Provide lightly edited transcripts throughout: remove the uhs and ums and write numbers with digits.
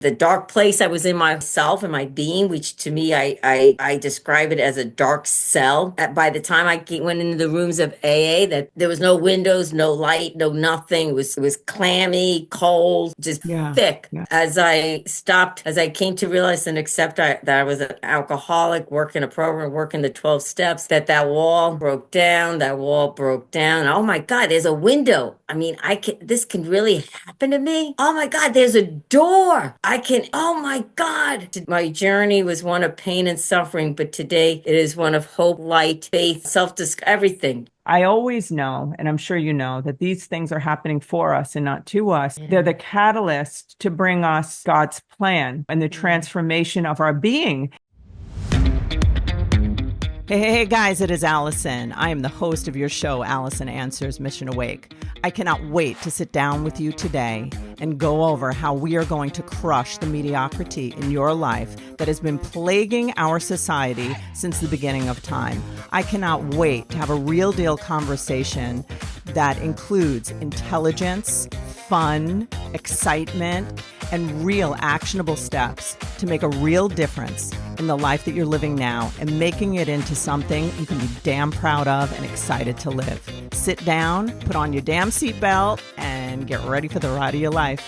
the dark place I was in myself and my being, which to me, I describe it as a dark cell. By the time went into the rooms of AA, that there was no windows, no light, no nothing. It was clammy, cold, just Yeah. thick. Yeah. As I came to realize and accept that I was an alcoholic, working a program, working the 12 steps, that wall broke down, that wall broke down. Oh my God, there's a window. I mean, this can really happen to me. Oh my God, there's a door. Oh my God. My journey was one of pain and suffering, but today it is one of hope, light, faith, self-discovery, everything. I always know, and I'm sure you know, that these things are happening for us and not to us. They're the catalyst to bring us God's plan and the transformation of our being. Hey, guys, it is Allison. I am the host of your show, Allison Answers Mission Awake. I cannot wait to sit down with you today and go over how we are going to crush the mediocrity in your life that has been plaguing our society since the beginning of time. I cannot wait to have a real deal conversation that includes intelligence, fun, excitement, and real actionable steps to make a real difference in the life that you're living now and making it into something you can be damn proud of and excited to live. Sit down, put on your damn seatbelt, and get ready for the ride of your life.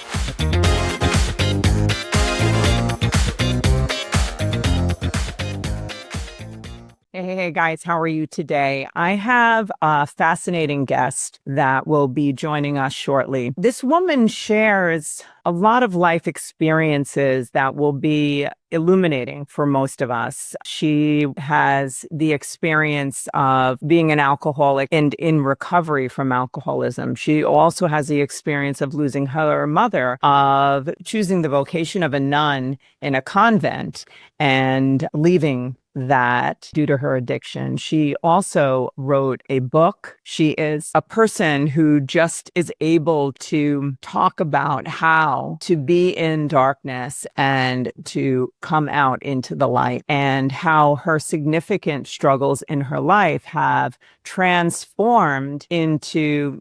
Hey, guys, how are you today? I have a fascinating guest that will be joining us shortly. This woman shares a lot of life experiences that will be illuminating for most of us. She has the experience of being an alcoholic and in recovery from alcoholism. She also has the experience of losing her mother, of choosing the vocation of a nun in a convent and leaving that due to her addiction. She also wrote a book. She is a person who just is able to talk about how to be in darkness and to come out into the light, and how her significant struggles in her life have transformed into,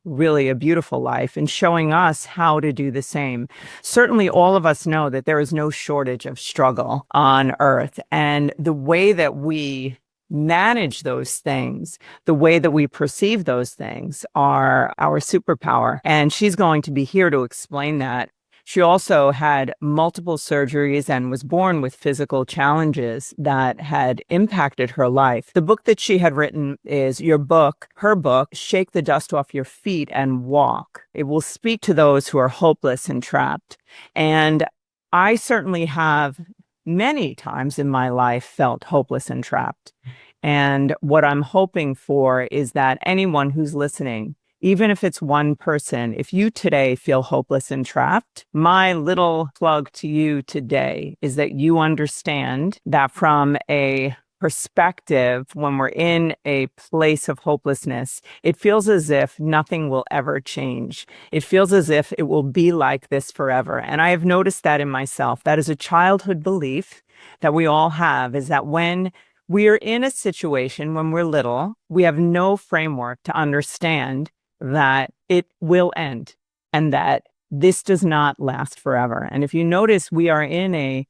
really a beautiful life, and showing us how to do the same. Certainly, all of us know that there is no shortage of struggle on earth, and the way that we manage those things, the way that we perceive those things are our superpower. And she's going to be here to explain that. She also had multiple surgeries and was born with physical challenges that had impacted her life. The book that she had written is her book, Shake the Dust Off Your Feet and Walk. It will speak to those who are hopeless and trapped. And I certainly have many times in my life felt hopeless and trapped. And what I'm hoping for is that anyone who's listening, even if it's one person, if you today feel hopeless and trapped, my little plug to you today is that you understand that from a perspective, when we're in a place of hopelessness, it feels as if nothing will ever change. It feels as if it will be like this forever. And I have noticed that in myself. That is a childhood belief that we all have, is that when we're in a situation, when we're little, we have no framework to understand that it will end and that this does not last forever. And if you notice, we are in a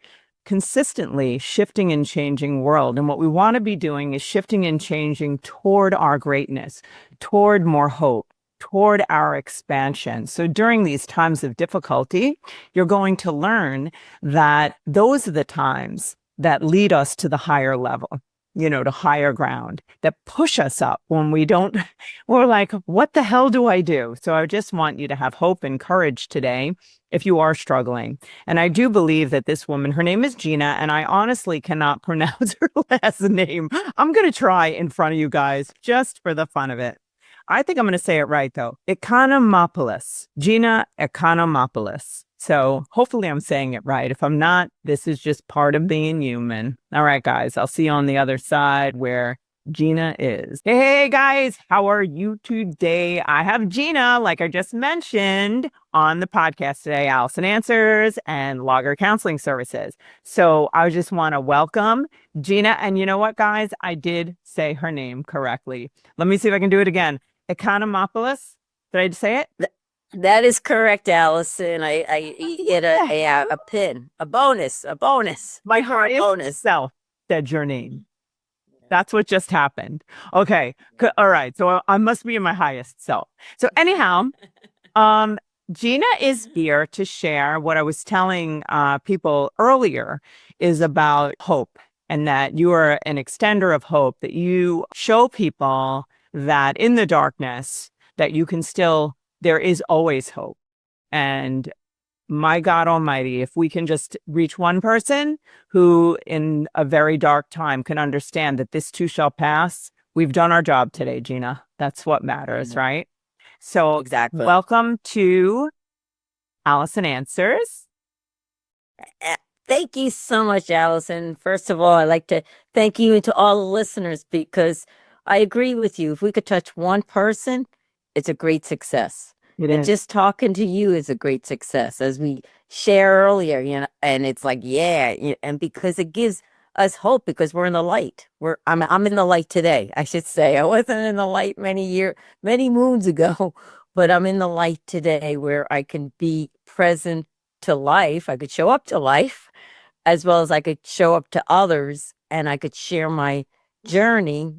consistently shifting and changing world. And what we want to be doing is shifting and changing toward our greatness, toward more hope, toward our expansion. So during these times of difficulty, you're going to learn that those are the times that lead us to the higher level, to higher ground, that push us up when we're like, what the hell do I do? So I just want you to have hope and courage today if you are struggling. And I do believe that this woman, her name is Gina, and I honestly cannot pronounce her last name. I'm going to try in front of you guys just for the fun of it. I think I'm going to say it right, though. Economopoulos, Gina Economopoulos. So hopefully I'm saying it right. If I'm not, this is just part of being human. All right, guys, I'll see you on the other side where Gina is. Hey, guys, how are you today? I have Gina, like I just mentioned, on the podcast today, Allison Answers and Logger Counseling Services. So I just want to welcome Gina. And you know what, guys? I did say her name correctly. Let me see if I can do it again. Economopoulos. Did I say it? That is correct, Allison. I get a pin, a bonus, My a highest bonus. self said your name. That's what just happened. Okay. All right. So I must be in my highest self. So anyhow, um, Gina is here to share what I was telling people earlier is about hope and that you are an extender of hope, that you show people that in the darkness that you can still, there is always hope. And my God Almighty, if we can just reach one person who in a very dark time can understand that this too shall pass, we've done our job today, Gina. That's what matters, right? So, Exactly. welcome to Allison Answers. Uh, Thank you so much, Allison. First of all, I'd like to thank you and to all the listeners because I agree with you. If we could touch one person, it's a great success. It And is. just talking to you is a great success, as we share earlier, and it's like, yeah, and because it gives us hope because we're in the light. I'm in the light today, I should say. I wasn't in the light many moons ago, but I'm in the light today where I can be present to life. I could show up to life as well as I could show up to others and I could share my journey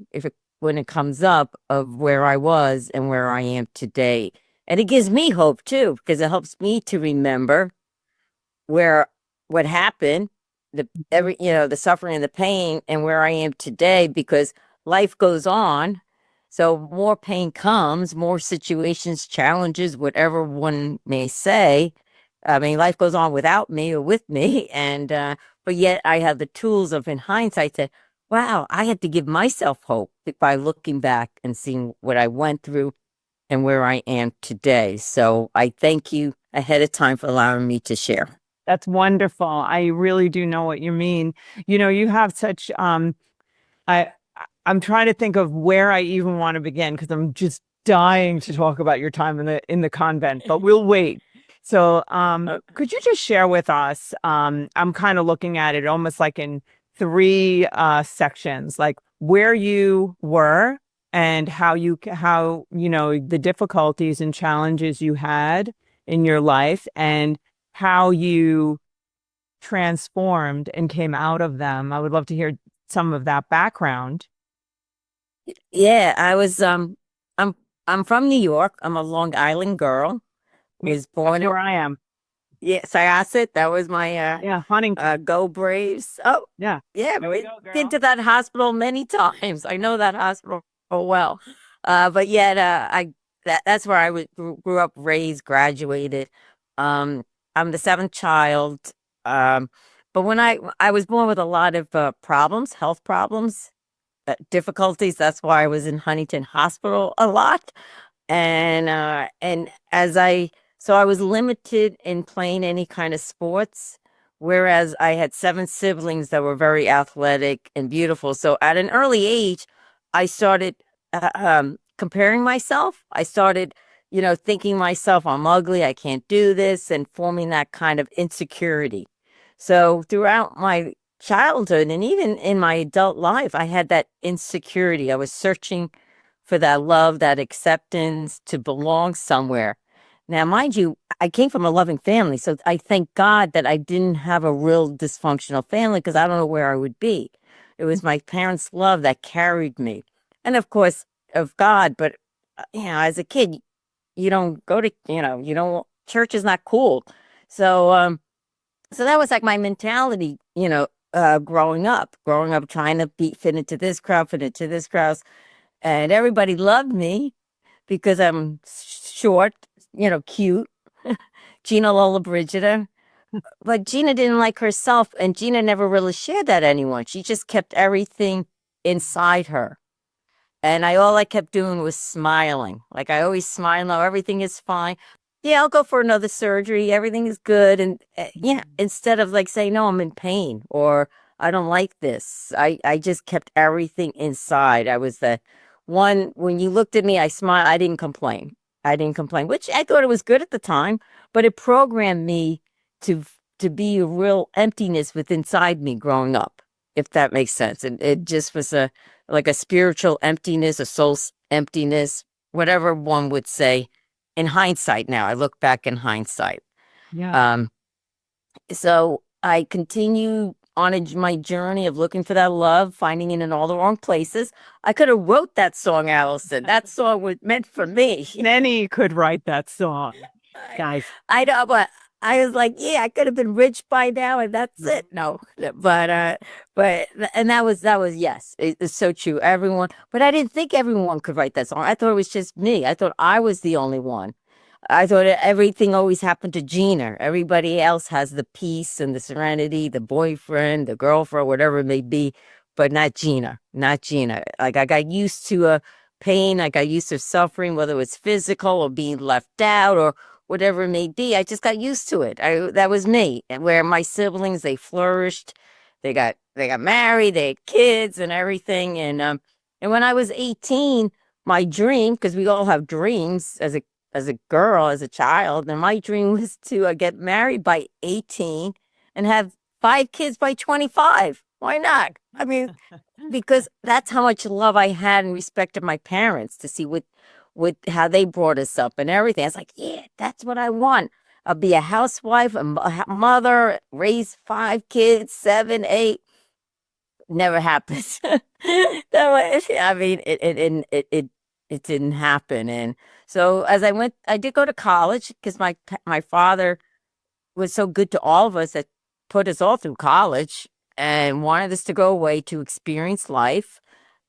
when it comes up of where I was and where I am today. And it gives me hope too, because it helps me to remember where what happened, the suffering and the pain and where I am today because life goes on. So more pain comes, more situations, challenges, whatever one may say. I mean, life goes on without me or with me. And but yet I have the tools of in hindsight to, wow, I had to give myself hope by looking back and seeing what I went through and where I am today. So I thank you ahead of time for allowing me to share. That's wonderful. I really do know what you mean. You know, you have such I I'm trying to think of where I even want to begin because I'm just dying to talk about your time in the convent, but we'll wait. So, could you just share with us? I'm kind of looking at it almost like in three sections, like where you were and how you know the difficulties and challenges you had in your life and how you transformed and came out of them. I would love to hear some of that background. Yeah, I'm I'm from New York. I'm a Long Island girl. Was That's born in where I am. Yeah, Syosset. That was my Yeah, Huntington. go Braves. Oh, Yeah. yeah, There we go, been girl. to that hospital many times. I know that hospital oh well. But yet I that's where grew up, raised, graduated. Um I'm the seventh child. Um but when I was born with a lot of problems, health problems, difficulties. That's why I was in Huntington Hospital a lot. And as I so I was limited in playing any kind of sports, whereas I had seven siblings that were very athletic and beautiful. So at an early age, I started comparing myself. I started, thinking myself, I'm ugly, I can't do this, and forming that kind of insecurity. So throughout my childhood and even in my adult life, I had that insecurity. I was searching for that love, that acceptance to belong somewhere. Now, mind you, I came from a loving family, so I thank God that I didn't have a real dysfunctional family because I don't know where I would be. It was my parents' love that carried me. And of course, of God, but as a kid, you don't go to, you don't, church is not cool. So, so that was like my mentality, growing up, trying to fit into this crowd, fit into this crowd. And everybody loved me because I'm short, cute. Gina Lola Brigida. But Gina didn't like herself, and Gina never really shared that to anyone. She just kept everything inside her. And all I kept doing was smiling. Like I always smile, oh, everything is fine. Yeah, I'll go for another surgery. Everything is good. And yeah, instead of like saying, no, I'm in pain or I don't like this. I just kept everything inside. I was the one, when you looked at me, I smiled. I didn't complain. I didn't complain, which I thought it was good at the time, but it programmed me to to be a real emptiness within inside me growing up, if that makes sense. And it just was like a spiritual emptiness, a soul emptiness, whatever one would say. in hindsight now. I look back in hindsight. Yeah. Um, so I continue on my journey of looking for that love, finding it in all the wrong places. I could have wrote that song, Allison. That song was meant for me. Many could write that song, I, guys. I know, but I was like, yeah, I could have been rich by now, and that's Mhm. it. No, but and that was yes, it's so true. Everyone, but I didn't think everyone could write that song. I thought it was just me. I thought I was the only one. I thought everything always happened to Gina. Everybody else has the peace and the serenity, the boyfriend, the girlfriend, whatever it may be, but not Gina, not Gina. Like I got used to pain, I got used to suffering, whether it was physical or being left out or whatever it may be. I just got used to it. That was me. And where my siblings, they flourished, they got married, they had kids and everything. And when I was 18, my dream, because we all have dreams as a girl, as a child, and my dream was to get married by 18 and have 5 kids by 25. Why not? I mean, because that's how much love I had and respected my parents to see what how they brought us up and everything. I was like, yeah, that's what I want. I'll be a housewife, a mother, raise 5 kids, seven, eight. Never happens. I mean, it didn't happen. And so as I did go to college because my father was so good to all of us that put us all through college and wanted us to go away to experience life.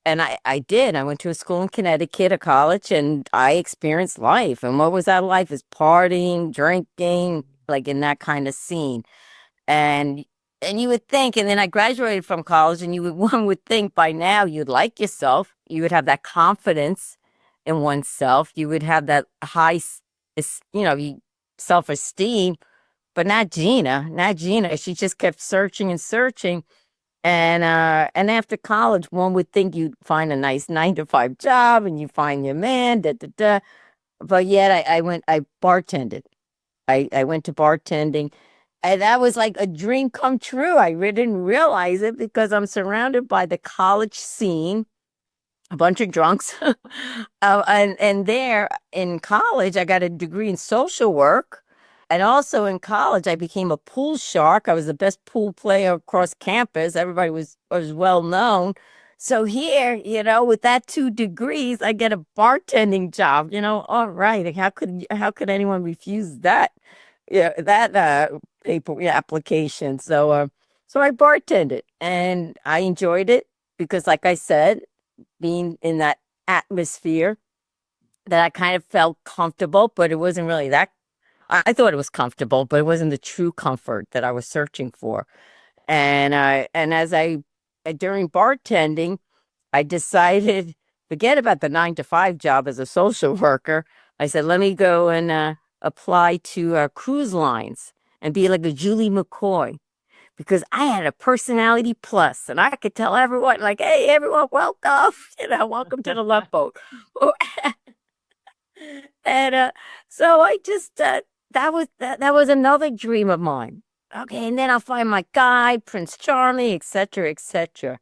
And I did. I went to a school in Connecticut, a college, and I experienced life. And what was that life? Is partying, drinking, like in that kind of scene. And and you would think, and then I graduated from college, and one would think by now you'd like yourself, you would have that confidence in oneself, you would have that high, self-esteem, but not Gina, not Gina. She just kept searching and searching, and after college, one would think you'd find a nice 9 to 5 job, and you find your man, da da da. But yet, I bartended. I went to bartending, and that was like a dream come true. I really didn't realize it because I'm surrounded by the college scene, a bunch of drunks. And there in college, I got a degree in social work. And also in college, I became a pool shark. I was the best pool player across campus. Everybody was well known. So here, with that 2 degrees, I get a bartending job. All right. How could anyone refuse that? Yeah, that paper application. So I bartended and I enjoyed it because, like I said, being in that atmosphere that I kind of felt comfortable, but it wasn't really that. I thought it was comfortable, but it wasn't the true comfort that I was searching for. And as during bartending, I decided forget about the 9 to 5 job as a social worker. I said, let me go and apply to cruise lines and be like a Julie McCoy because I had a personality plus and I could tell everyone like, hey, everyone, welcome, welcome to the Love Boat. And so I just that was another dream of mine. Okay, and then I'll find my guy, Prince Charming, etc., etc.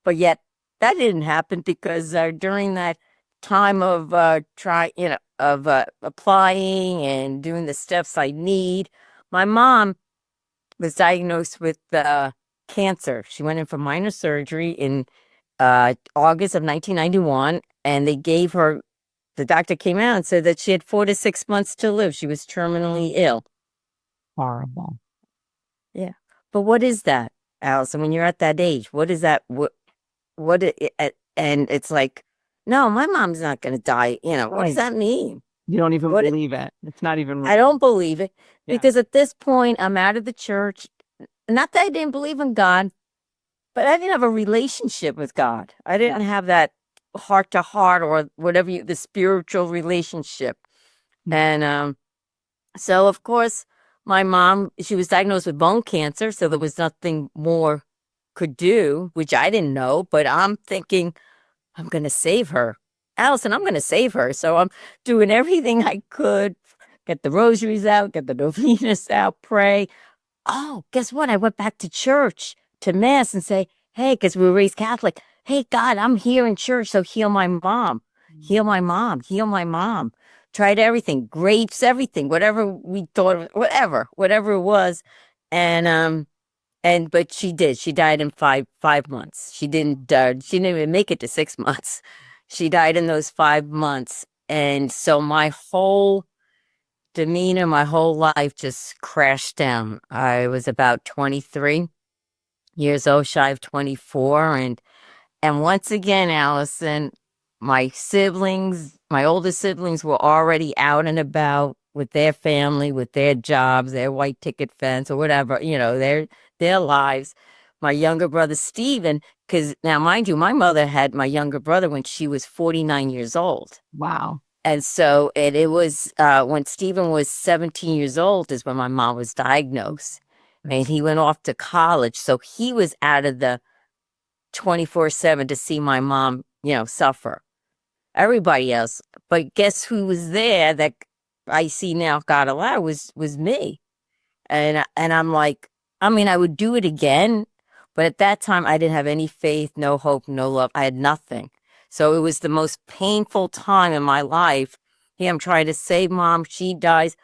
But yet that didn't happen because during that time of applying and doing the steps I need, my mom was diagnosed with cancer. She went in for minor surgery in August of 1991, and the doctor came out and said that she had 4 to 6 months to live. She was terminally ill. Horrible. Yeah. But what is that, Allison, when you're at that age? What is that? And it's like, no, my mom's not going to die. What does Right. that mean? You don't even What believe it. It's not even I don't believe it Yeah. because at this point, I'm out of the church. Not that I didn't believe in God, but I didn't have a relationship with God. I didn't have that heart to heart or whatever the spiritual relationship. And so, of course, my mom, she was diagnosed with bone cancer, so there was nothing more could do, which I didn't know, but I'm thinking, I'm going to save her. Allison, I'm going to save her. So I'm doing everything I could, get the rosaries out, get the novenas out, pray. Oh, guess what? I went back to church, to mass and say, hey, because we were raised Catholic. Hey, God, I'm here in church, so heal my mom. Heal my mom. Heal my mom. tried everything, grapes, everything, whatever we thought of, whatever it was. And but she did. She died in five months. She didn't even make it to 6 months. She died in those 5 months. And so my whole demeanor, my whole life just crashed down. I was about 23 years old, shy of 24. And once again, Allison, my older siblings were already out and about with their family, with their jobs, their white ticket fence or whatever, their lives. My younger brother, Steven, because now, mind you, my mother had my younger brother when she was 49 years old. Wow. And so it was when Stephen was 17 years old is when my mom was diagnosed. And he went off to college. So he was out of the 24/7 to see my mom, suffer. Everybody else. But guess who was there that I see now, God allowed, was me. And I'm like, I mean, I would do it again, but at that time I didn't have any faith, no hope, no love. I had nothing. So it was the most painful time in my life. Here I'm trying to save mom. She dies.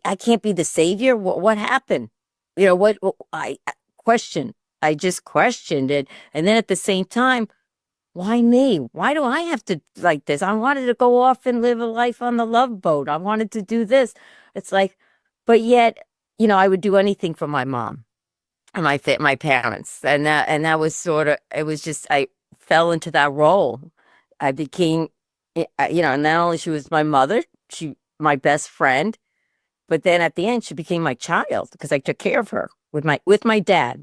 I can't be the savior. What happened? I question. I just questioned it. And then at the same time, why me? Why do I have to like this? I wanted to go off and live a life on the love boat. I wanted to do this. It's like, but yet, I would do anything for my mom and my parents. And that was sort of, it was just, I fell into that role. I became, not only she was my mother, my best friend, but then at the end, she became my child because I took care of her with my dad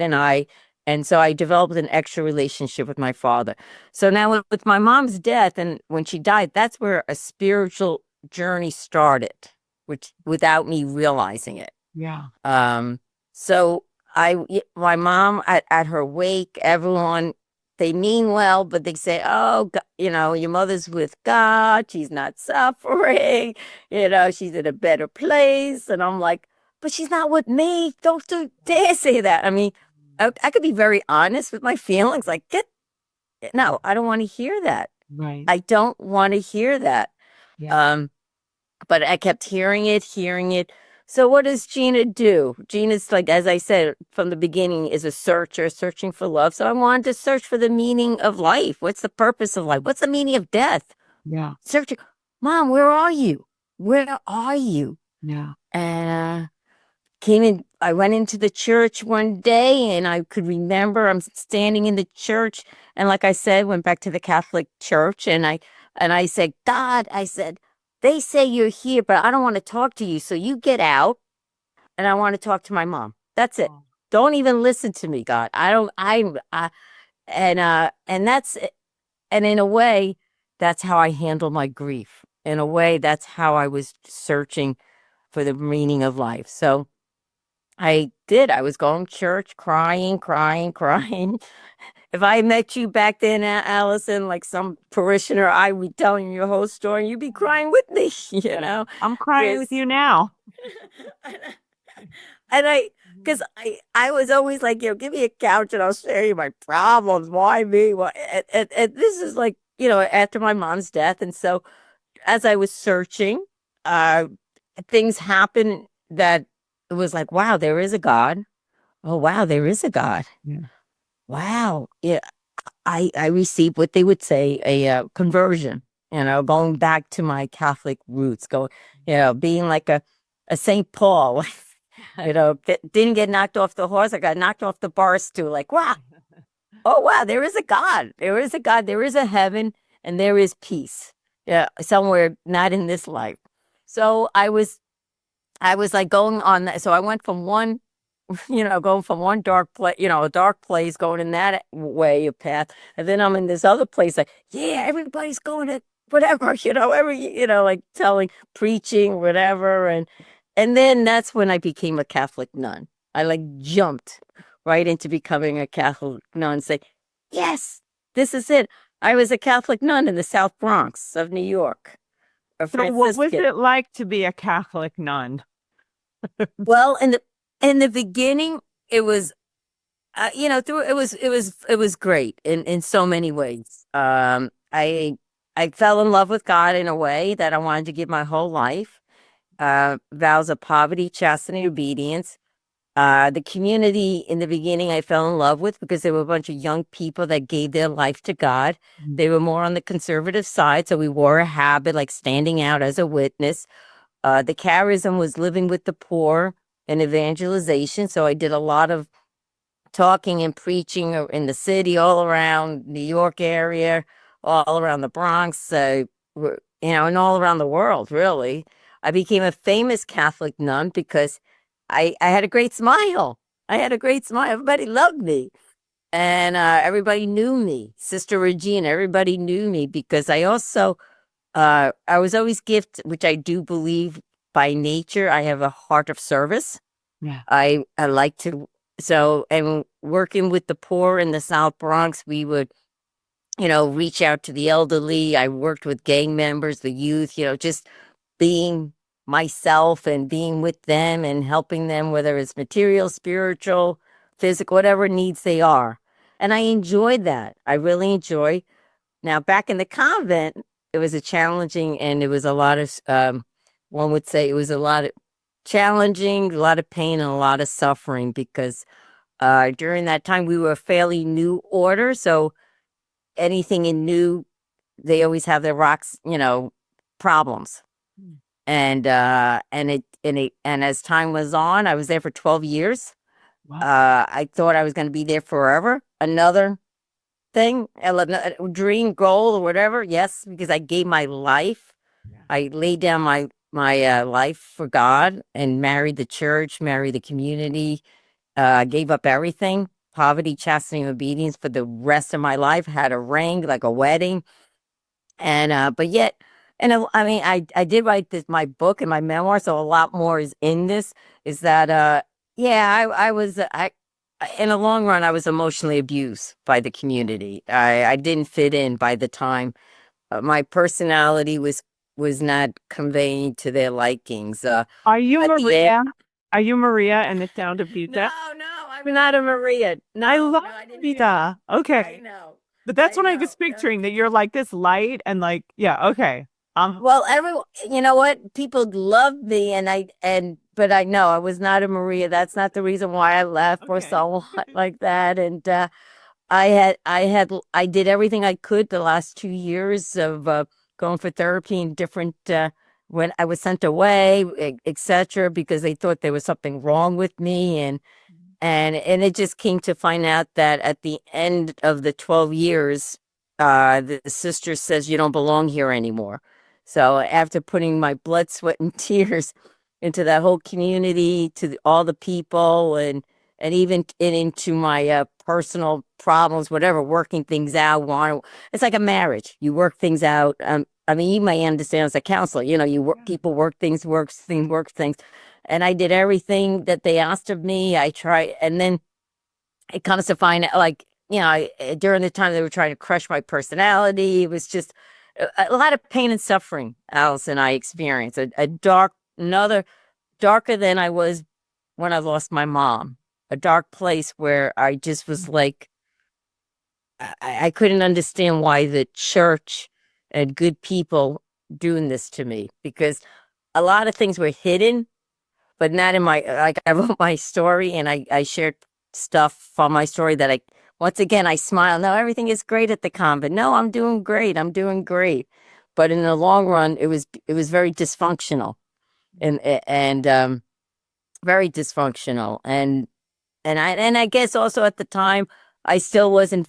and I. And so I developed an extra relationship with my father. So now with my mom's death and when she died, that's where a spiritual journey started, which without me realizing it. Yeah. So my mom at her wake, everyone, they mean well, but they say, oh, your mother's with God. She's not suffering. She's in a better place. And I'm like, but she's not with me. Don't dare say that. I mean, I could be very honest with my feelings. Like, no, I don't want to hear that. Right. I don't want to hear that. Yeah. But I kept hearing it. So what does Gina do? Gina's like, as I said from the beginning, is a searcher, searching for love. So I wanted to search for the meaning of life. What's the purpose of life? What's the meaning of death? Yeah. Searching. Mom, where are you? Where are you? Yeah. And came in. I went into the church one day and I could remember I'm standing in the church. And like I said, went back to the Catholic church and I said, God, I said, they say you're here, but I don't want to talk to you. So you get out and I want to talk to my mom. That's it. Oh. Don't even listen to me, God. I don't, I and that's, and in a way, that's how I handle my grief. In a way, that's how I was searching for the meaning of life. So I did. I was going to church, crying, crying, crying. If I met you back then, Allison, like some parishioner, I would be telling you your whole story, and you'd be crying with me, I'm crying with you now. And because I was always like, give me a couch and I'll share you my problems. Why me? Why? And this is like, after my mom's death. And so as I was searching, uh, things happened that it was like, wow, there is a God. Oh, wow, there is a God. Yeah. Wow. Yeah. I received what they would say a conversion, going back to my Catholic roots, being like a St. Paul, didn't get knocked off the horse. I got knocked off the bar stool. Like, wow. Oh, wow. There is a God. There is a God. There is a heaven and there is peace. Yeah. Somewhere not in this life. So I was like going on that. So I went from one going from one dark place, a dark place, going in that way, a path. And then I'm in this other place, like, yeah, everybody's going to whatever, like telling, preaching, whatever. And then that's when I became a Catholic nun. I like jumped right into becoming a Catholic nun, say, yes, this is it. I was a Catholic nun in the South Bronx of New York. So what was it like to be a Catholic nun? Well, in the beginning, it was, it was great in so many ways. I I fell in love with God in a way that I wanted to give my whole life. Vows of poverty, chastity, obedience. The community in the beginning I fell in love with because there were a bunch of young people that gave their life to God. Mhm. They were more on the conservative side, so we wore a habit like standing out as a witness. The charism was living with the poor and evangelization. So I did a lot of talking and preaching in the city, all around New York area, all around the Bronx, and all around the world, really. I became a famous Catholic nun because I had a great smile. I had a great smile. Everybody loved me. And everybody knew me. Sister Regina, everybody knew me because I was always gifted, which I do believe by nature. I have a heart of service. Yeah. I like to and working with the poor in the South Bronx, we would, reach out to the elderly. I worked with gang members, the youth, just being myself and being with them and helping them, whether it's material, spiritual, physical, whatever needs they are. And I enjoyed that. I really enjoy. Now, back in the convent, it was a challenging and it was a lot of, one would say it was a lot of challenging, a lot of pain, and a lot of suffering because during that time we were a fairly new order. So anything in new, they always have their rocks, problems. Mm. And as time was on, I was there for 12 years. Wow. I thought I was going to be there forever. Another thing, a dream, goal, or whatever. Yes, because I gave my life. Yeah. I laid down my life for God and married the church, married the community. Gave up everything, poverty, chastity, and obedience for the rest of my life. Had a ring, like a wedding, and but yet, and I mean, I did write my book and my memoir, so a lot more is in this. Is that yeah, I was in the long run, I was emotionally abused by the community. I didn't fit in by the time. My personality was not conveying to their likings. Are you At the end, Maria? Are you Maria and the Sound of no, Pizza? no, I'm not a Maria. I No, love no, I didn't feel. Pizza. I Okay. know, But that's I what I was know. No. picturing, that you're like this light and like, yeah, okay. Well, you know what? People loved me, but I know I was not a Maria. That's not the reason why I left or Okay. so on like that. And I did everything I could the last 2 years of going for therapy and different. When I was sent away, etc., because they thought there was something wrong with me, and it just came to find out that at the end of the 12 years, the sister says you don't belong here anymore. So after putting my blood, sweat, and tears into that whole community, to all the people, and even into my personal problems, whatever, working things out. It's like a marriage. You work things out. I mean, you may understand as a counselor. You work, Yeah. people work things, work things, and I did everything that they asked of me. I tried, and then it comes to find out, like, during the time they were trying to crush my personality, it was just a lot of pain and suffering. Allison, I experienced another darker than I was when I lost my mom. A dark place where I just was like, I couldn't understand why the church and good people doing this to me because a lot of things were hidden but not in my like I wrote my story and I shared stuff from my story that I once again I smile. No, everything is great at the convent. No, I'm doing great. I'm doing great. But in the long run, it was very dysfunctional and very dysfunctional. And I guess also at the time I still wasn't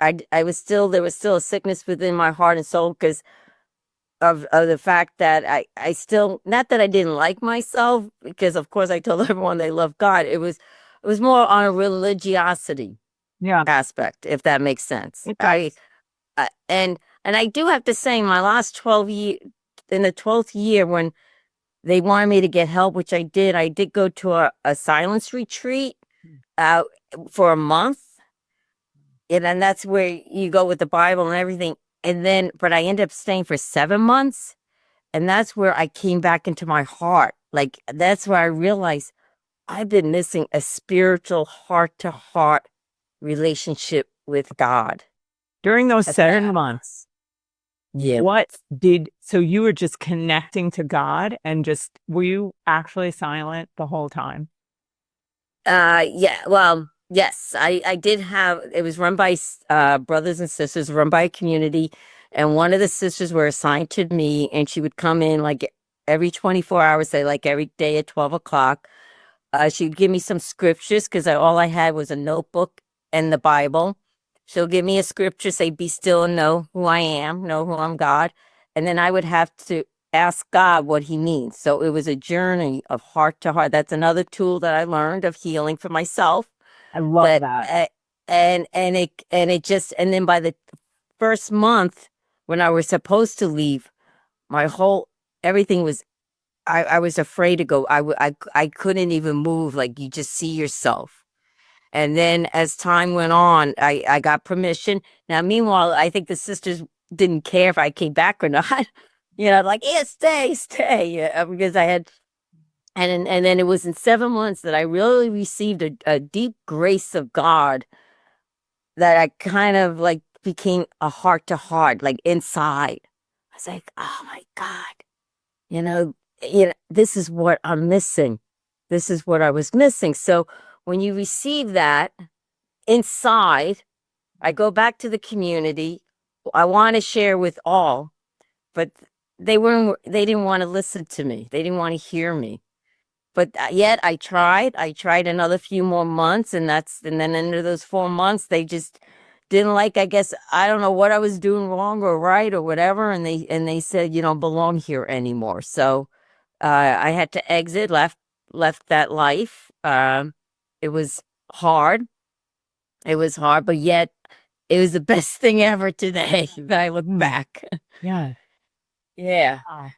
I was still there was still a sickness within my heart and soul because of the fact that I still not that I didn't like myself because of course I told everyone they love God. It was more on a religiosity Yeah, aspect, if that makes sense. it I, does. I and I do have to say, my last 12 year in the 12th year when they wanted me to get help, which I did go to a silence retreat uh, for a month, and then that's where you go with the Bible and everything. And then, but I ended up staying for 7 months. And that's where I came back into my heart. Like, that's where I realized I've been missing a spiritual heart to heart relationship with God. During those At 7 that, months. Yeah. So you were just connecting to God and just, were you actually silent the whole time? Yeah, well, yes, I did have it was run by brothers and sisters, run by a community, and one of the sisters were assigned to me, and she would come in like every 24 hours, say like every day at 12 o'clock. She'd give me some scriptures because all I had was a notebook and the Bible. She'll give me a scripture, say, "Be still and know who I am, know who I'm God." And then I would have to ask God what he means. So it was a journey of heart to heart. That's another tool that I learned of healing for myself. I love But that. and it just and then by the first month when I was supposed to leave, my whole everything was I was afraid to go. I couldn't even move. Like you just see yourself. And then as time went on, I got permission. Now, meanwhile, I think the sisters didn't care if I came back or not. Like, yeah, stay, stay. Yeah, because I had, and then it was in 7 months that I really received a deep grace of God that I kind of like became a heart to heart, like inside. I was like, oh my God, you know, this is what I'm missing. This is what I was missing. So when you receive that inside, I go back to the community. I want to share with all, but they didn't want to listen to me. They didn't want to hear me. But yet I tried. I tried another few more months, and then into those 4 months, they just didn't like, I guess, I don't know what I was doing wrong or right or whatever. And they said, you don't belong here anymore. So I had to exit, left that life. It was hard. It was hard, but yet it was the best thing ever today that I look back. Yeah. Yeah. Yeah.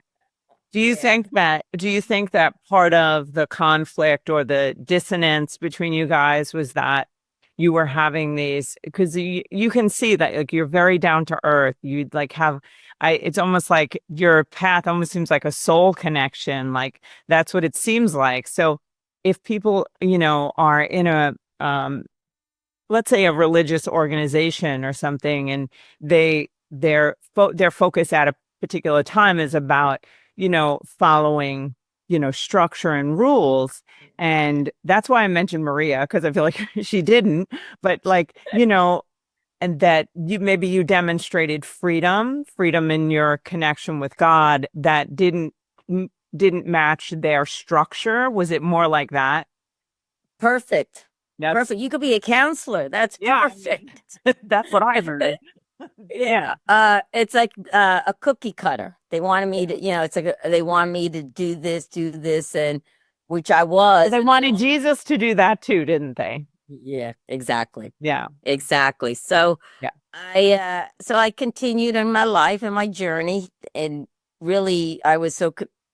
Do you think that part of the conflict or the dissonance between you guys was that you were having these, because you can see that like you're very down to earth. You'd like have it's almost like your path almost seems like a soul connection. Like that's what it seems like. So if people, are in a let's say a religious organization or something, and their focus at a particular time is about following structure and rules, and that's why I mentioned Maria, because I feel like she didn't, but like and that you demonstrated freedom in your connection with God that didn't match their structure. Was it more like that? Perfect. That's Perfect. You could be a counselor. That's Yeah. perfect. That's what I heard. Yeah. It's like a cookie cutter. They wanted me to, it's like they want me to do this, and which I was. They wanted Jesus to do that too, didn't they? Yeah, exactly. Yeah. Exactly. So Yeah. I continued in my life and my journey, and really I was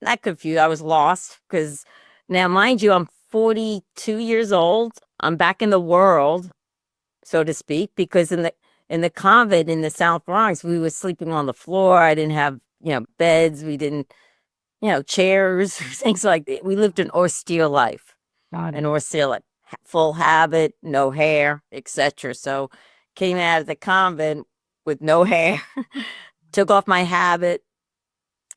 not confused. I was lost because now, mind you, I'm 42 years old. I'm back in the world, so to speak, because in the convent in the South Bronx, we were sleeping on the floor. I didn't have, beds. We didn't, chairs, things like that. We lived an austere life, Got an it. austere life, full habit, no hair, etc. So came out of the convent with no hair, took off my habit,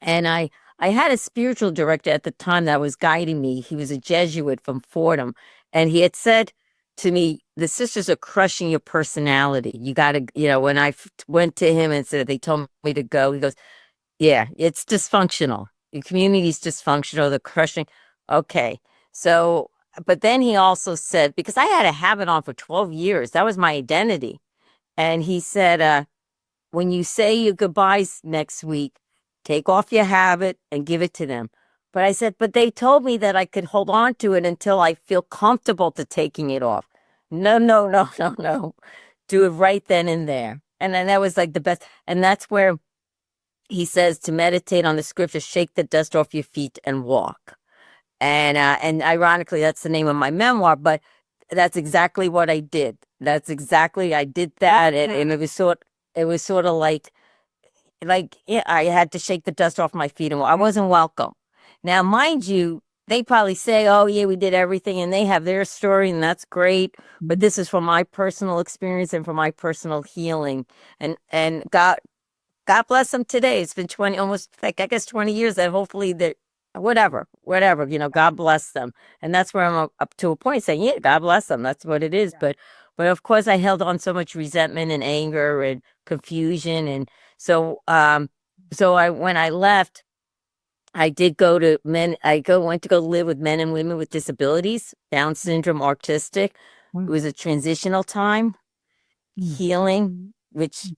and I had a spiritual director at the time that was guiding me. He was a Jesuit from Fordham, and he had said to me, "The sisters are crushing your personality. You got to, when I went to him and said they told me to go, he goes, "Yeah, it's dysfunctional. Your community's dysfunctional. They're crushing." Okay, so but then he also said, because I had a habit on for 12 years, that was my identity, and he said, when you say your goodbyes next week, take off your habit and give it to them. But I said, but they told me that I could hold on to it until I feel comfortable to taking it off. No, no, no, no, no. Do it right then and there. And then that was like the best. And that's where he says to meditate on the scripture, shake the dust off your feet and walk. And ironically, that's the name of my memoir, but that's exactly what I did. That's exactly I did that, and it was sort of like yeah, I had to shake the dust off my feet, and I wasn't welcome. Now, mind you, they probably say, "Oh yeah, we did everything," and they have their story, and that's great. But this is from my personal experience and from my personal healing, and God. God bless them today. It's been 20, almost like, I guess 20 years that hopefully that whatever, God bless them. And that's where I'm up to a point saying, yeah, God bless them. That's what it is. But of course I held on so much resentment and anger and confusion. And when I left, I did go to men, went to go live with men and women with disabilities, Down syndrome, autistic. It was a transitional time, healing, which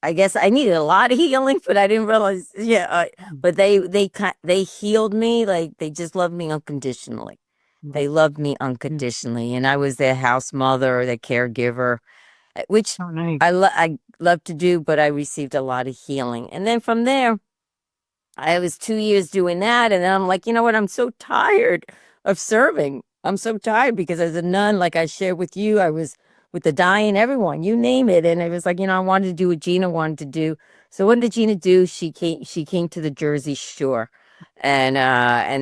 I guess I needed a lot of healing, but I didn't realize. Yeah, but they healed me. Like they just loved me unconditionally. They loved me unconditionally, and I was their house mother, their caregiver, which Oh, nice. I love to do. But I received a lot of healing, and then from there, I was 2 years doing that, and then I'm like, you know what? I'm so tired of serving. I'm so tired because as a nun, like I shared with you, I was with the dying, everyone, you name it, and it was like, I wanted to do what Gina wanted to do. So what did Gina do? She came to the Jersey Shore, and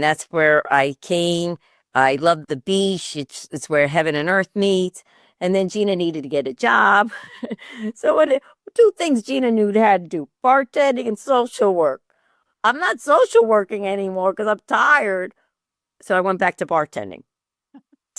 that's where I came. I love the beach. It's where heaven and earth meet. And then Gina needed to get a job. So two things Gina knew how to do: bartending and social work. I'm not social working anymore because I'm tired. So I went back to bartending.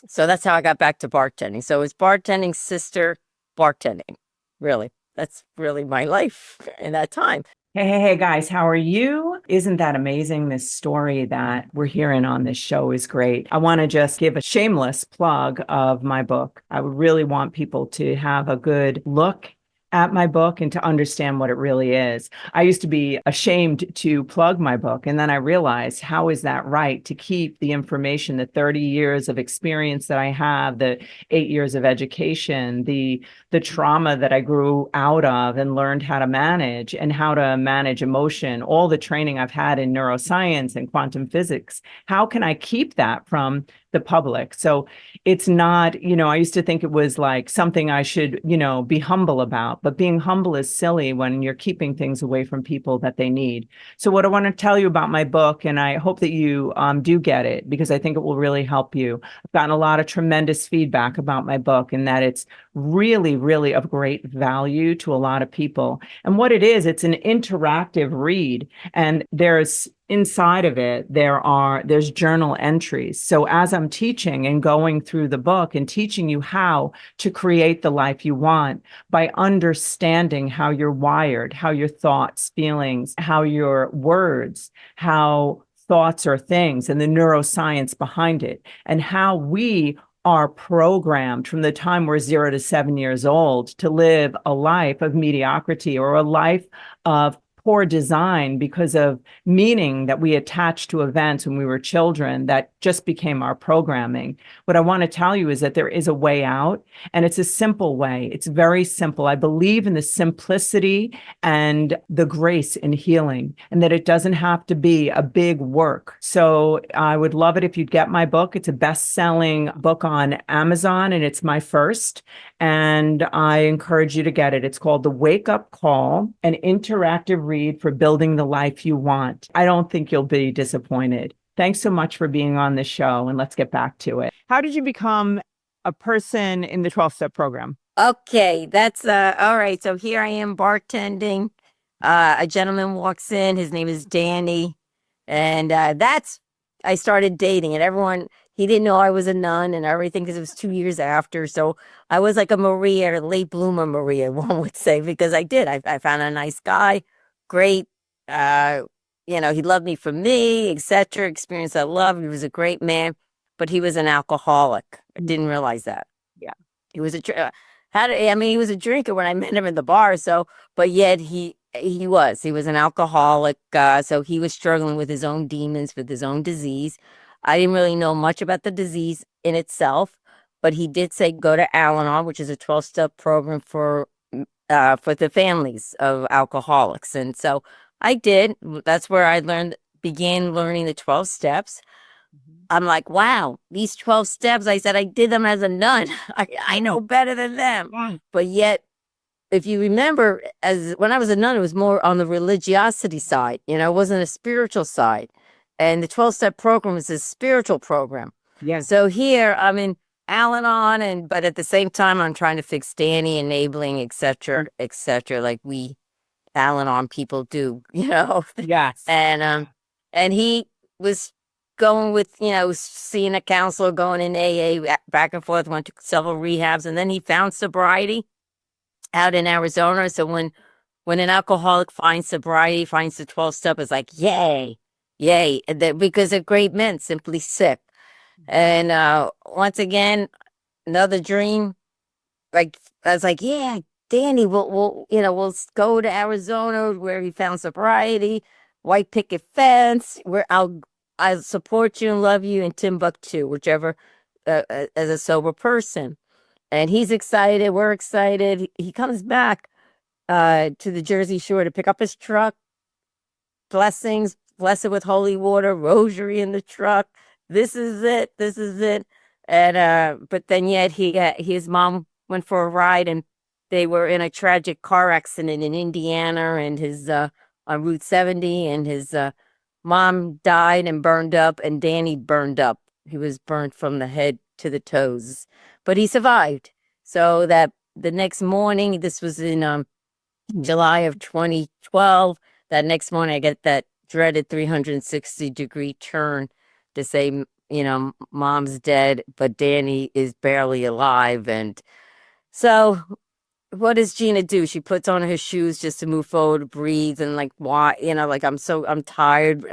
So that's how I got back to bartending. So it's bartending, sister, bartending. Really, that's really my life in that time. Hey, guys, how are you? Isn't that amazing? This story that we're hearing on this show is great. I want to just give a shameless plug of my book. I would really want people to have a good look at my book and to understand what it really is. I used to be ashamed to plug my book, and then I realized, how is that right, to keep the information, the 30 years of experience that I have, the 8 years of education, the trauma that I grew out of and learned how to manage, and how to manage emotion, all the training I've had in neuroscience and quantum physics. How can I keep that from the public? So it's not, I used to think it was like something I should, be humble about, but being humble is silly when you're keeping things away from people that they need. So what I want to tell you about my book, and I hope that you do get it, because I think it will really help you. I've gotten a lot of tremendous feedback about my book, and that it's really, really of great value to a lot of people. And what it is, it's an interactive read, and there's inside of it, there's journal entries. So as I'm teaching and going through the book and teaching you how to create the life you want by understanding how you're wired, how your thoughts, feelings, how your words, how thoughts are things, and the neuroscience behind it, and how we are programmed from the time we're 0 to 7 years old to live a life of mediocrity or a life of poor design because of meaning that we attached to events when we were children that just became our programming. What I want to tell you is that there is a way out, and it's a simple way. It's very simple. I believe in the simplicity and the grace in healing, and that it doesn't have to be a big work. So I would love it if you'd get my book. It's a best-selling book on Amazon, and it's my first. And I encourage you to get it. It's called The Wake Up Call, an interactive read for building the life you want. I don't think you'll be disappointed. Thanks so much for being on the show, and let's get back to it. How did you become a person in the 12-step program? Okay, that's all right. So here I am bartending. A gentleman walks in. His name is Danny, and I started dating, and he didn't know I was a nun and everything because it was 2 years after. So I was like a Maria, a late bloomer Maria, one would say, because I did. I found a nice guy, great. Uh, he loved me for me, etc. Experienced that love. He was a great man, but he was an alcoholic. I didn't realize that. Yeah. He was he was a drinker when I met him in the bar. So, but yet he was an alcoholic. So he was struggling with his own demons, with his own disease. I didn't really know much about the disease in itself, but he did say go to Al-Anon, which is a 12-step program for the families of alcoholics. And so I did. That's where began learning the 12 steps. I'm like, wow, these 12 steps, I said, I did them as a nun. I know better than them. But yet, if you remember, as when I was a nun, it was more on the religiosity side, it wasn't a spiritual side. And the 12-step program is a spiritual program. Yes. So here I'm in Al-Anon, but at the same time, I'm trying to fix Danny, enabling, et cetera, like we Al-Anon people do, Yes. And he was going with, seeing a counselor, going in AA back and forth, went to several rehabs, and then he found sobriety out in Arizona. So when an alcoholic finds sobriety, finds the 12 step, it's like, yay, yay, because they're great men, simply sick. And once again, another dream. Like I was like, yeah, Danny, we'll go to Arizona where he found sobriety, white picket fence, where I'll support you and love you in Timbuktu, whichever, as a sober person. And he's excited. We're excited. He comes back to the Jersey Shore to pick up his truck. Blessings, bless it with holy water, rosary in the truck. This is it. This is it. And but then yet his mom went for a ride, and they were in a tragic car accident in Indiana, and his on Route 70, and his mom died and burned up, and Danny burned up. He was burnt from the head to the toes, but he survived. So that the next morning, this was in July of 2012. That next morning, I get that dreaded 360-degree turn to say, mom's dead, but Danny is barely alive. And so, what does Gina do? She puts on her shoes just to move forward, breathe, and like, why, like, I'm tired.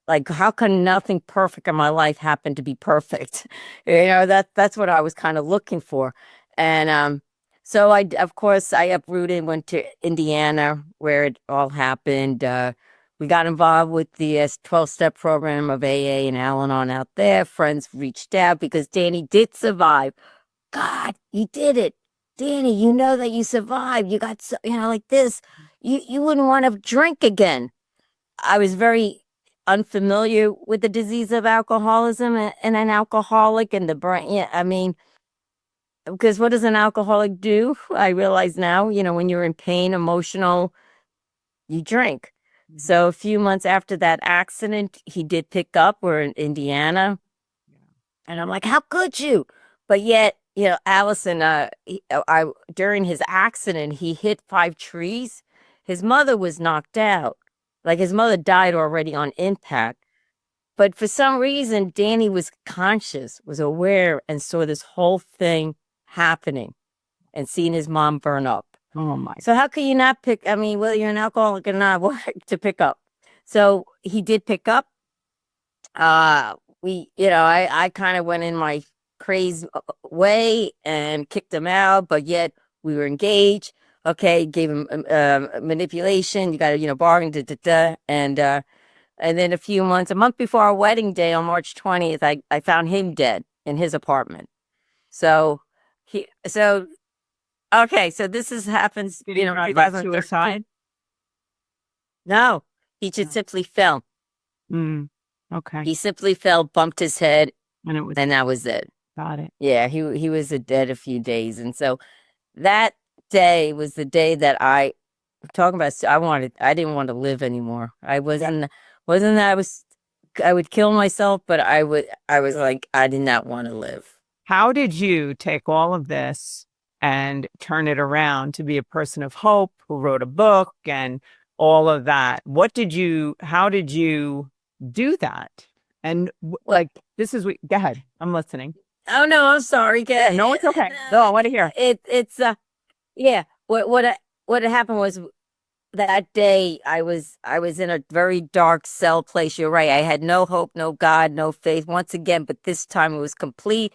Like, how can nothing perfect in my life happen to be perfect? That's what I was kind of looking for. And so of course, I uprooted, went to Indiana where it all happened. We got involved with the 12-step program of AA and Al-Anon out there. Friends reached out because Danny did survive. God, you did it. Danny, you know that you survived. You got so, like this. You wouldn't want to drink again. I was very unfamiliar with the disease of alcoholism and an alcoholic and the brain. Yeah, I mean, because what does an alcoholic do? I realize now, when you're in pain, emotional, you drink. So a few months after that accident, he did pick up. We're in Indiana. And I'm like, how could you? But yet, Allison, during his accident, he hit 5 trees. His mother was knocked out. Like his mother died already on impact. But for some reason, Danny was conscious, was aware, and saw this whole thing happening and seeing his mom burn up. Oh my. So how can you not pick? I mean, well, you're an alcoholic or not, what to pick up. So he did pick up. I kind of went in my crazy way and kicked him out, but yet we were engaged. Okay, gave him manipulation. You got to, bargain, da, da, da. And then a month before our wedding day on March 20th, I found him dead in his apartment. So okay, so this happens, Did he try by suicide? No, he just simply fell. Okay. He simply fell, bumped his head, And that was it. Got it. Yeah, he was dead a few days. And so that day was the day that talking about, I didn't want to live anymore. I wasn't that I would kill myself, but I was like, I did not want to live. How did you take all of this and turn it around to be a person of hope who wrote a book and all of that? How did you do that? And this is go ahead. I'm listening. Oh no, I'm sorry. No, it's okay. No, I want to hear. Yeah. What happened was that day I was in a very dark cell place. You're right. I had no hope, no God, no faith once again, but this time it was complete.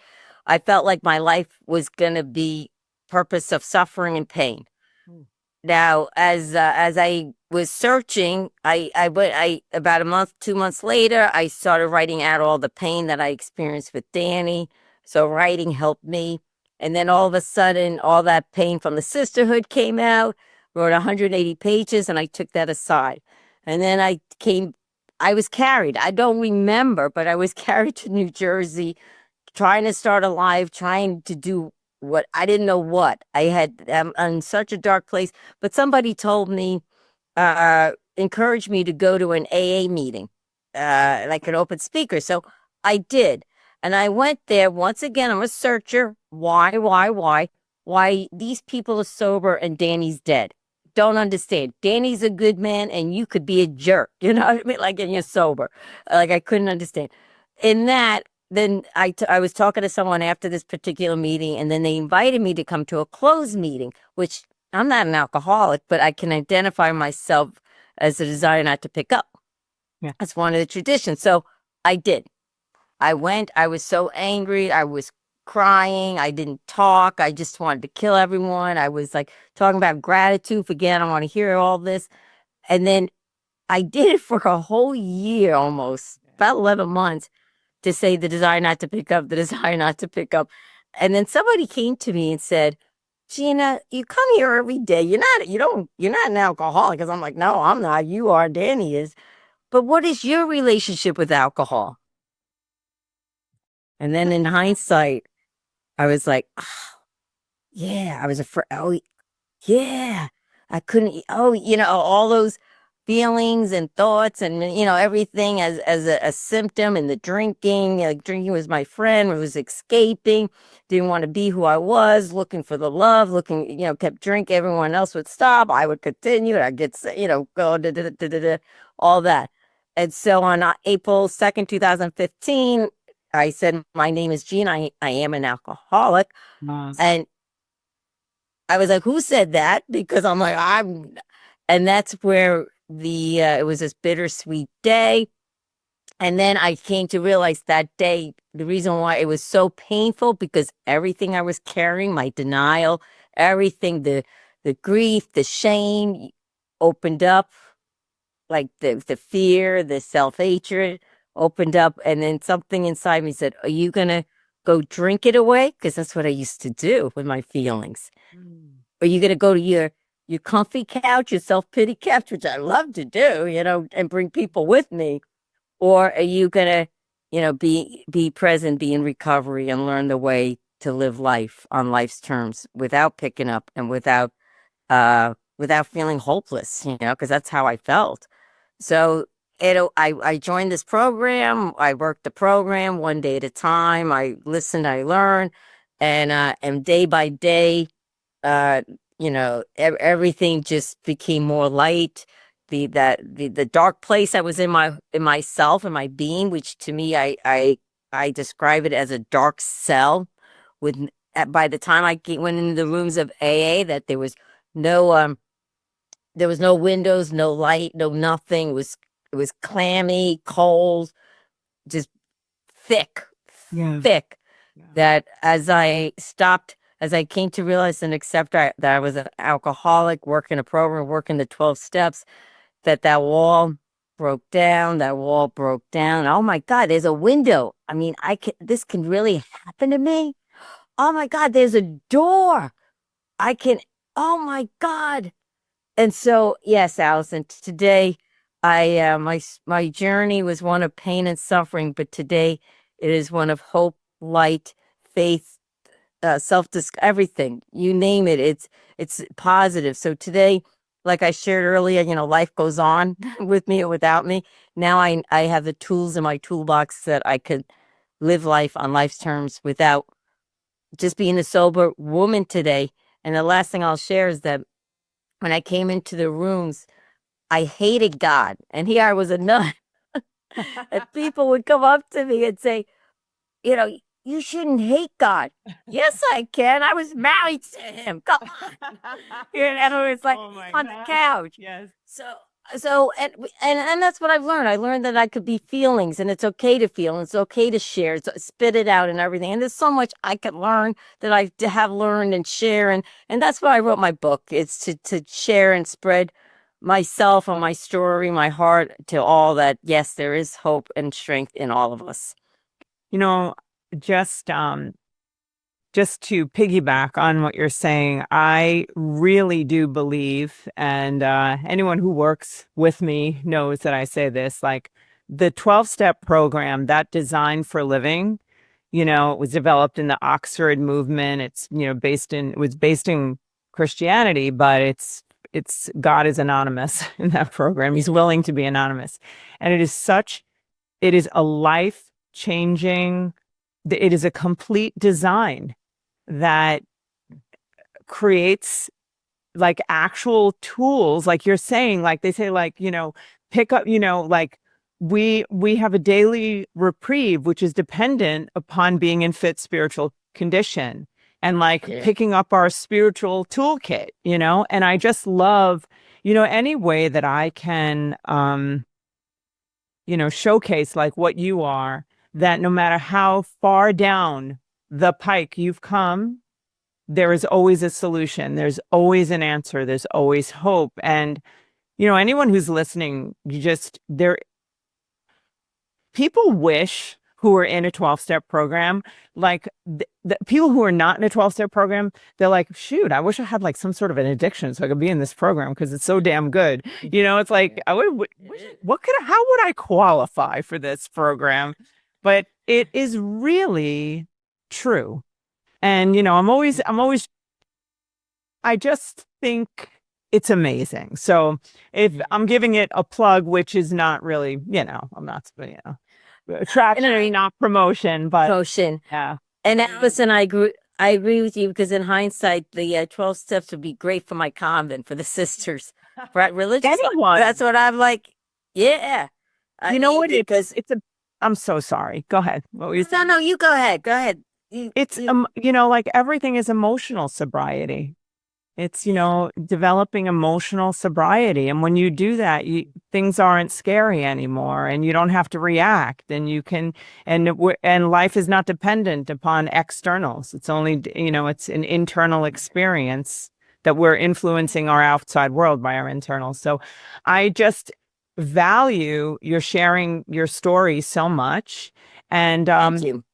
I felt like my life was going to be purpose of suffering and pain. Now, as I was searching, I about a month, 2 months later, I started writing out all the pain that I experienced with Danny. So writing helped me. And then all of a sudden, all that pain from the sisterhood came out, wrote 180 pages, and I took that aside. And then I was carried. I don't remember, but I was carried to New Jersey, trying to start a life, trying to do what I didn't know what. I had in such a dark place, but somebody told me, encouraged me to go to an AA meeting, like an open speaker. So I did. And I went there once again. I'm a searcher. Why these people are sober and Danny's dead? don't understand. Danny's a good man and you could be a jerk. You know what I mean? Like, and you're sober. Like, I couldn't understand. In that, then I was talking to someone after this particular meeting, and then they invited me to come to a closed meeting, which I'm not an alcoholic, but I can identify myself as a desire not to pick up. Yeah. That's one of the traditions. So I did. I went. I was so angry. I was crying. I didn't talk. I just wanted to kill everyone. I was like talking about gratitude. Forget, I don't want to hear all this. And then I did it for a whole year almost, about 11 months, to say the desire not to pick up, the desire not to pick up. And then somebody came to me and said, Gina, you come here every day. You're not an alcoholic. Because I'm like, no, I'm not. You are. Danny is. But what is your relationship with alcohol? And then in hindsight, I was like, oh, yeah, I was afraid. Oh, yeah, I couldn't. Oh, all those feelings and thoughts, and everything as a symptom. And the drinking, like drinking was my friend. Was escaping. Didn't want to be who I was. Looking for the love. Looking, kept drinking. Everyone else would stop. I would continue. I'd get, go all that. And so on April 2nd, 2015. I said, my name is Gina. I am an alcoholic. And I was like, who said that? Because I'm like, and that's where it was this bittersweet day. And then I came to realize that day, the reason why it was so painful, because everything I was carrying, my denial, everything, the grief, the shame opened up, like the fear, the self-hatred opened up. And then something inside me said, are you going to go drink it away? Because that's what I used to do with my feelings. Are you going to go to your comfy couch, your self-pity couch, which I love to do, and bring people with me? Or are you going to, be present, be in recovery, and learn the way to live life on life's terms without picking up and without feeling hopeless, because that's how I felt. So I joined this program. I worked the program one day at a time. I listened, I learned, and day by day, uh, everything just became more light. The dark place I was in myself and my being, which to me I describe it as a dark cell. By the time went into the rooms of AA, that no there was no windows, no light, no nothing. It was clammy, cold, just thick, Yeah. thick. That as I came to realize and accept that I was an alcoholic, working a program, working the 12 steps, that wall broke down. That wall broke down. Oh my God, there's a window. I mean, this can really happen to me. Oh my God, there's a door. I can, oh my God. And so, yes, Allison, today my journey was one of pain and suffering, but today it is one of hope, light, faith, everything. You name it, it's positive. So today, like I shared earlier, life goes on with me or without me. Now I have the tools in my toolbox that I could live life on life's terms without just being a sober woman today. And the last thing I'll share is that when I came into the rooms, I hated God. And here I was a nun. And people would come up to me and say, you shouldn't hate God. Yes, I can. I was married to him. Come on. It's like on the couch. Yes. And that's what I've learned. I learned that I could be feelings, and it's okay to feel, and it's okay to share, spit it out and everything. And there's so much I could learn that I have learned and share. And that's why I wrote my book. It's to share and spread myself and my story, my heart to all, that, yes, there is hope and strength in all of us. You know, just just to piggyback on what you're saying, I really do believe, and anyone who works with me knows that I say this, like the 12-step program, that Design for Living, it was developed in the Oxford movement. It's, it was based in Christianity, but it's God is anonymous in that program. He's willing to be anonymous. And it is a life-changing, it is a complete design that creates like actual tools, like you're saying, like they say, like, pick up, like we have a daily reprieve, which is dependent upon being in fit spiritual condition and like Yeah. picking up our spiritual toolkit, and I just love, any way that I can, showcase like what you are, that no matter how far down the pike you've come, there is always a solution. There's always an answer. There's always hope. And, anyone who's listening, people wish who are in a 12-step program, like the people who are not in a 12-step program, they're like, shoot, I wish I had like some sort of an addiction so I could be in this program because it's so damn good. It's like, how would I qualify for this program? But it is really true. And, I just think it's amazing. So if I'm giving it a plug, which is not really, I'm not, attraction, not promotion, but Potion. yeah. And Allison, I agree with you because in hindsight, the 12 steps would be great for my convent, for the sisters, for religious life. Anyone. That's what I'm like. Yeah. You know what? Because I'm so sorry. Go ahead. What were you saying? no, you go ahead. Go ahead. It's, like everything is emotional sobriety. It's, developing emotional sobriety. And when you do that, things aren't scary anymore and you don't have to react, and you can, and life is not dependent upon externals. It's only, it's an internal experience that we're influencing our outside world by our internals. So I just value your sharing your story so much. And, thank you.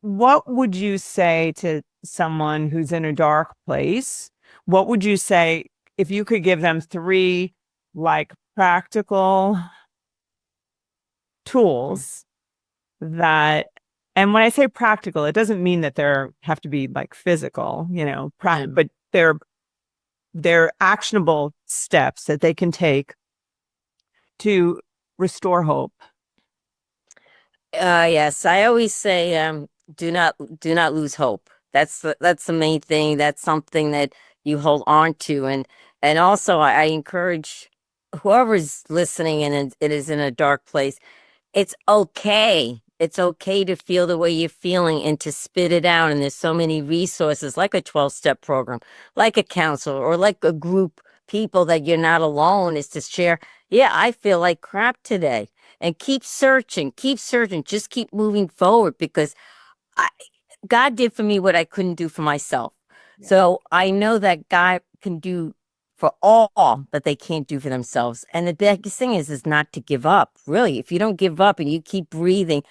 what would you say to someone who's in a dark place? What would you say if you could give them 3 like practical tools that, and when I say practical, it doesn't mean that they have to be like physical, but they're actionable steps that they can take to restore hope. Yes, I always say, do not lose hope. That's the main thing. That's something that you hold on to, and also I encourage whoever's listening and it is in a dark place. It's okay. It's okay to feel the way you're feeling and to spit it out. And there's so many resources like a 12-step program, like a counselor, or like a group people that you're not alone, is to share. Yeah, I feel like crap today. And keep searching, just keep moving forward because I, God did for me what I couldn't do for myself. Yeah. So I know that God can do for all that they can't do for themselves. And the biggest thing is not to give up. Really, if you don't give up and you keep breathing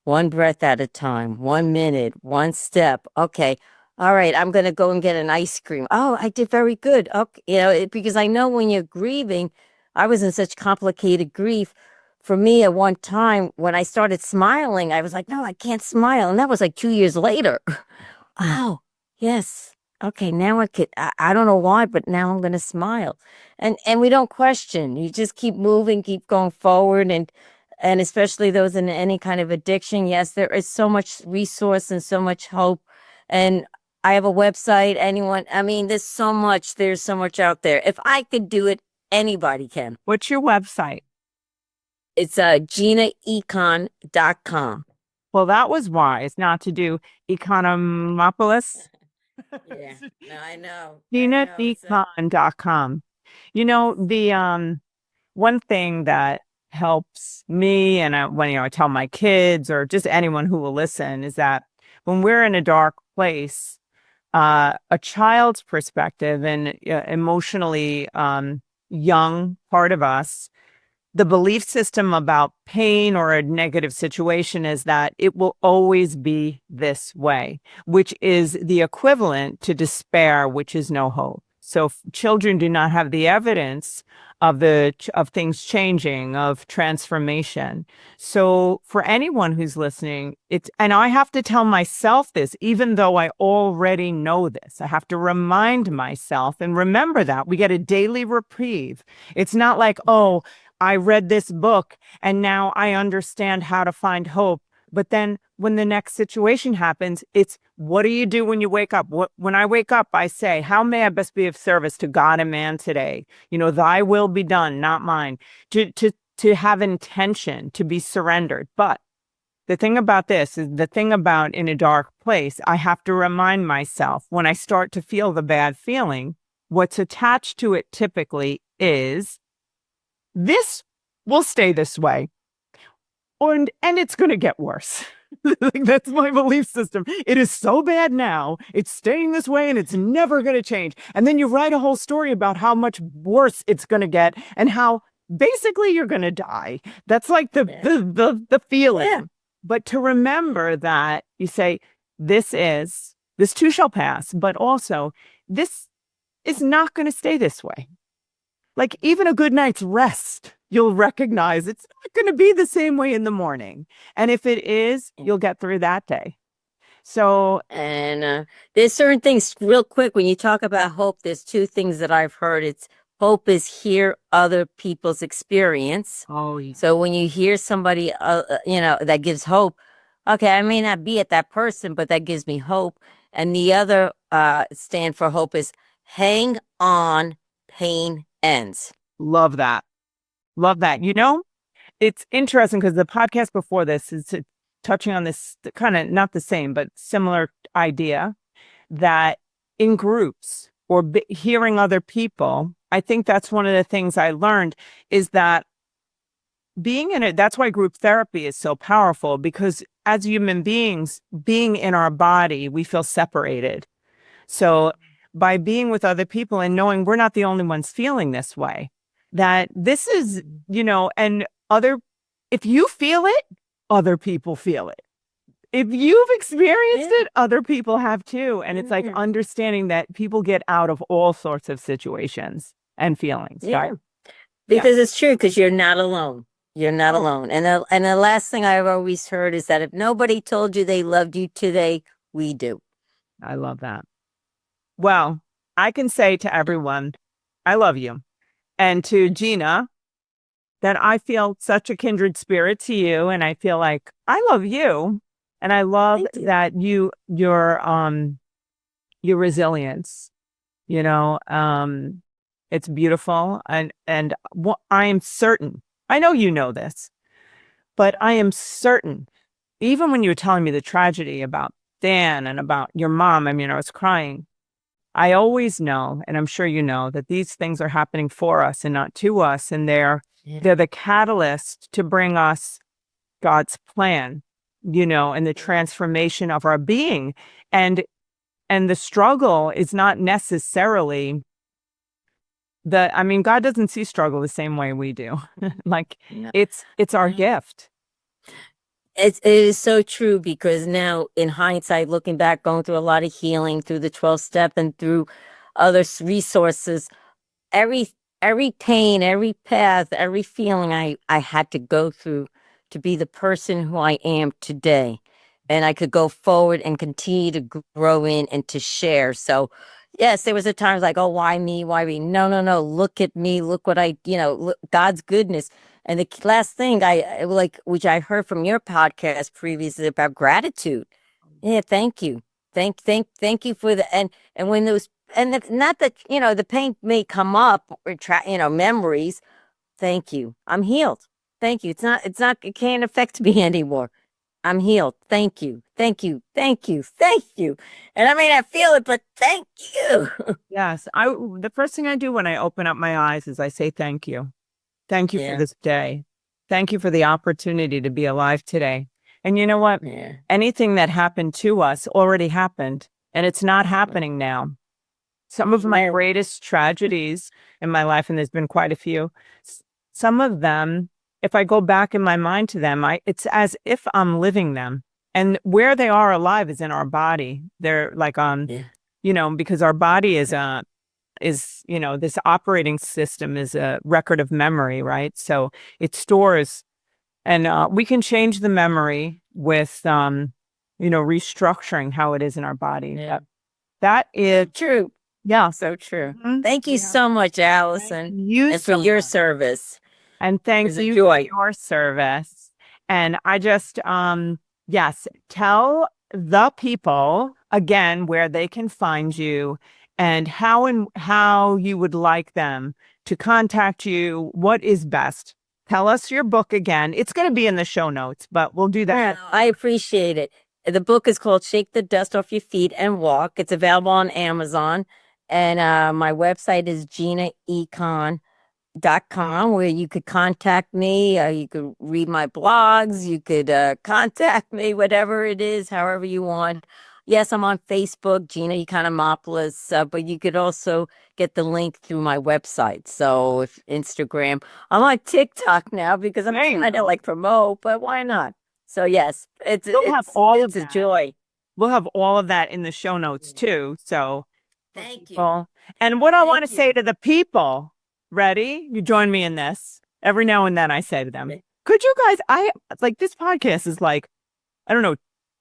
one breath at a time, 1 minute, one step. Okay. All right. I'm going to go and get an ice cream. Oh, I did very good. Okay. Because I know when you're grieving, I was in such complicated grief. For me, at one time, when I started smiling, I was like, no, I can't smile. And that was like 2 years later. Oh, yes. Okay, now I don't know why, but now I'm going to smile. And we don't question. You just keep moving, keep going forward, and especially those in any kind of addiction. Yes, there is so much resource and so much hope. And I have a website. There's so much out there. If I could do it, anybody can. What's your website? It's GinaEcon.com. Well, that was wise not to do Economopoulos. Yeah, no, I know. GinaEcon.com. The one thing that helps me, and when I tell my kids or just anyone who will listen, is that when we're in a dark place, a child's perspective and emotionally young part of us, the belief system about pain or a negative situation is that it will always be this way, which is the equivalent to despair, which is no hope. So children do not have the evidence of things changing, of transformation. So for anyone who's listening, and I have to tell myself this, even though I already know this, I have to remind myself and remember that we get a daily reprieve. It's not like, oh, I read this book and now I understand how to find hope. But then when the next situation happens, it's what do you do when you wake up? When I wake up, I say, how may I best be of service to God and man today? Thy will be done, not mine. To have intention, to be surrendered. But the thing about this is the thing about in a dark place, I have to remind myself when I start to feel the bad feeling, what's attached to it typically is this will stay this way. And it's going to get worse. That's my belief system. It is so bad now. It's staying this way and it's never going to change. And then you write a whole story about how much worse it's going to get and how basically you're going to die. That's like the feeling. Yeah. But to remember that you say, this too shall pass, but also this is not going to stay this way. Like even a good night's rest, you'll recognize it's not going to be the same way in the morning. And if it is, you'll get through that day. So, and there's certain things real quick. When you talk about hope, there's two things that I've heard. It's hope is hear other people's experience. Oh, yeah. So when you hear somebody, that gives hope, okay, I may not be at that person, but that gives me hope. And the other stand for hope is hang on, pain ends. Love that. Love that. It's interesting because the podcast before this is touching on this kind of not the same, but similar idea that in groups or hearing other people, I think that's one of the things I learned is that being in it, that's why group therapy is so powerful, because as human beings, being in our body, we feel separated. So by being with other people and knowing we're not the only ones feeling this way, that this is, if you feel it, other people feel it. If you've experienced it, other people have too. And it's like understanding that people get out of all sorts of situations and feelings. Yeah. Right? Because it's true, because you're not alone. You're not alone. And the last thing I've always heard is that if nobody told you they loved you today, we do. I love that. Well, I can say to everyone, I love you. And to Gina, that I feel such a kindred spirit to you. And I feel like I love you. And I love that your resilience, it's beautiful. And I am certain, I know you know this, but I am certain, even when you were telling me the tragedy about Dan and about your mom, I was crying. I always know, and I'm sure you know, that these things are happening for us and not to us. And they're the catalyst to bring us God's plan, and the transformation of our being. And the struggle is not necessarily God doesn't see struggle the same way we do. It's our gift. It is so true, because now in hindsight, looking back, going through a lot of healing through the 12 step and through other resources, every pain, every path, every feeling I had to go through to be the person who I am today. And I could go forward and continue to grow in and to share. So yes, there was a times like, oh, why me? Why me? No. Look at me. Look what look, God's goodness. And the last thing which I heard from your podcast previously about gratitude. Yeah, thank you. Thank you for and when those, and not that, the pain may come up or memories. Thank you. I'm healed. Thank you. It can't affect me anymore. I'm healed. Thank you. Thank you. Thank you. Thank you. And I may not feel it, but thank you. Yes. The first thing I do when I open up my eyes is I say, thank you. Thank you for this day. Thank you for the opportunity to be alive today. And you know what? Yeah. Anything that happened to us already happened, and it's not happening now. Some of my greatest tragedies in my life, and there's been quite a few, some of them, if I go back in my mind to them, it's as if I'm living them. And where they are alive is in our body. They're like because our body is this operating system is a record of memory, right? So it stores, and we can change the memory with restructuring how it is in our body. Yeah. That is true. Yeah. So true. Mm-hmm. Thank you so much, Allison. And for your service. And thank you for your service. And I just Yes. Tell the people again where they can find you and how you would like them to contact you. What is best? Tell us your book again. It's going to be in the show notes, but we'll do that. I appreciate it. The book is called Shake the Dust Off Your Feet and Walk. It's available on Amazon. And my website is ginaecon.com, where you could contact me. You could read my blogs. You could contact me, whatever it is, however you want. Yes, I'm on Facebook, Gina Economopoulos, but you could also get the link through my website. So if Instagram, I'm on TikTok now because I'm trying to like promote, but why not? So yes, it's a joy. We'll have all of that in the show notes too. So thank you. Well, and what I want to say to the people, ready? You join me in this. Every now and then I say to them, could you guys, this podcast is like, I don't know,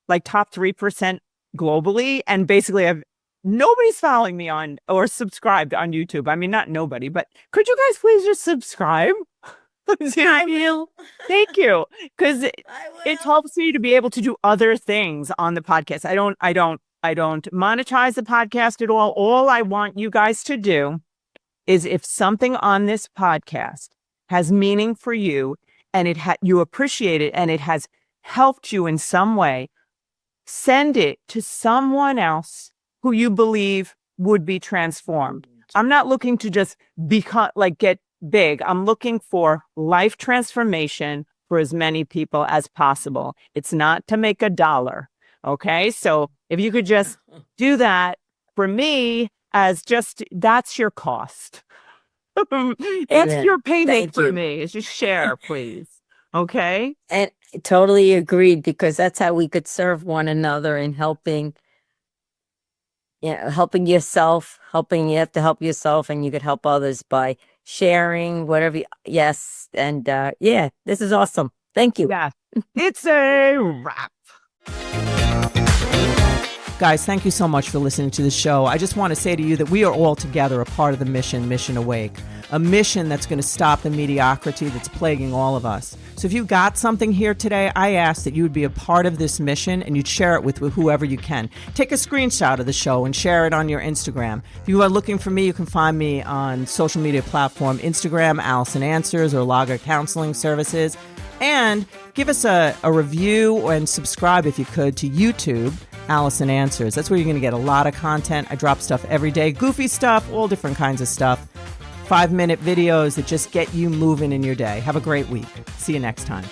like top 3% globally. And basically nobody's following me on or subscribed on YouTube. I mean, not nobody, but could you guys please just subscribe? I will. Thank you. Because it helps me to be able to do other things on the podcast. I don't monetize the podcast at all. All I want you guys to do is if something on this podcast has meaning for you and you appreciate it and it has helped you in some way, send it to someone else who you believe would be transformed. I'm not looking to just get big. I'm looking for life transformation for as many people as possible. It's not to make $1. Okay. So if you could just do that for me that's your cost. It's your payment for me. It's just share, please. Okay. And totally agreed, because that's how we could serve one another in helping yourself, you have to help yourself, and you could help others by sharing whatever. Yes. And this is awesome. Thank you. Yeah. It's a wrap. Guys, thank you so much for listening to the show. I just want to say to you that we are all together a part of the Mission Awake, a mission that's going to stop the mediocrity that's plaguing all of us. So if you got something here today, I ask that you would be a part of this mission and you'd share it with whoever you can. Take a screenshot of the show and share it on your Instagram. If you are looking for me, you can find me on social media platform Instagram, Allison Answers, or Lager Counseling Services. And give us a review and subscribe if you could to YouTube, Allison Answers. That's where you're going to get a lot of content. I drop stuff every day, goofy stuff, all different kinds of stuff. 5-minute videos that just get you moving in your day. Have a great week. See you next time.